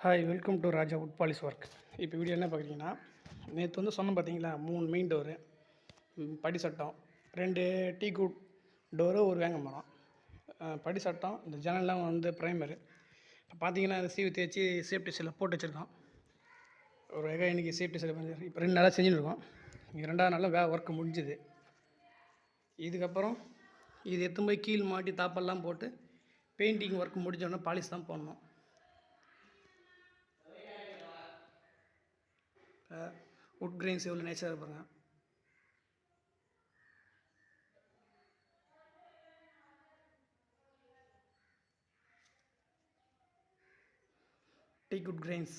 Hi, welcome to Raja would polish work. இப்போ video என்ன பார்க்குறீங்கன்னா, நேற்று வந்து சொன்னோம் பார்த்தீங்களா, 3 மெயின் டோரு, படி சட்டம், 2 டீ குட் டோரு, ஒரு வேங்க மரம், படி சட்டம், இந்த ஜன்னல்லாம் வந்து ப்ரைமரு. இப்போ பார்த்தீங்கன்னா அதை சீவி தேய்ச்சி சேஃப்டி சீலை போட்டு வச்சுருக்கோம். ஒரு வேக இன்றைக்கி சேஃப்டி சீலை இப்போ 2 நாளாக செஞ்சுருக்கோம். இங்கே 2வது நாளில் ஒர்க்கு முடிஞ்சுது. இதுக்கப்புறம் இது எடுத்துன்னு போய் கீழ் மாட்டி தாப்பெல்லாம் போட்டு பெயிண்டிங் ஒர்க் முடிஞ்சோடனே பாலிஷ் தான் போடணும். வுட் கிரெயின்ஸ் எவ்வளோ நேச்சராக இருப்பாங்க. Tea good grains.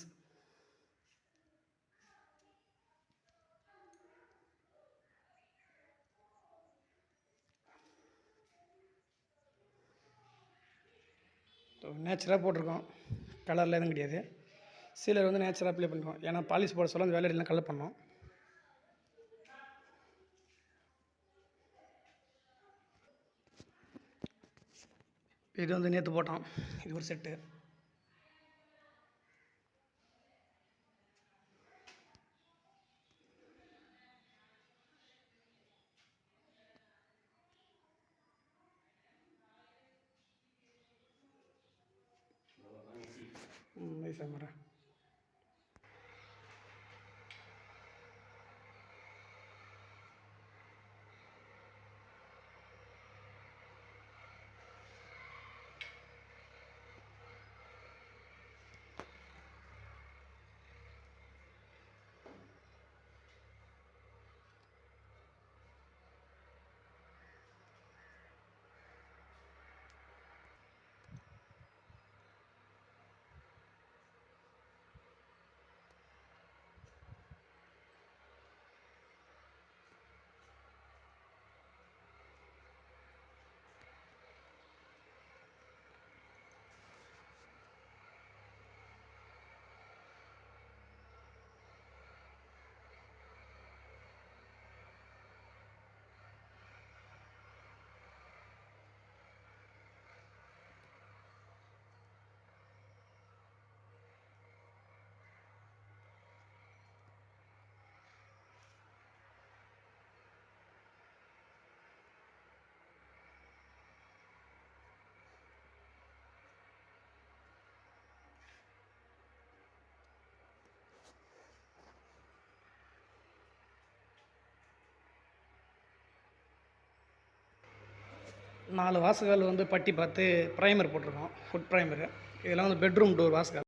நேச்சராக போட்டிருக்கோம், கலரில் எதுவும் கிடையாது. சீலர் வந்து நேச்சராக அப்ளை பண்ணிருக்கோம். ஏன்னா பாலிஷ் போட சொல்ல அந்த வேலையெல்லாம் கலர் பண்ணோம். இது வந்து நேற்று போட்டோம். இது ஒரு செட்டு. நைஸாக வரேன். நாலு வாசகால் வந்து பட்டி பார்த்து ப்ரைமர் போட்டிருக்கோம், ஃபுட் ப்ரைமரு. இதெல்லாம் வந்து பெட்ரூம் டோர் வாசகால்.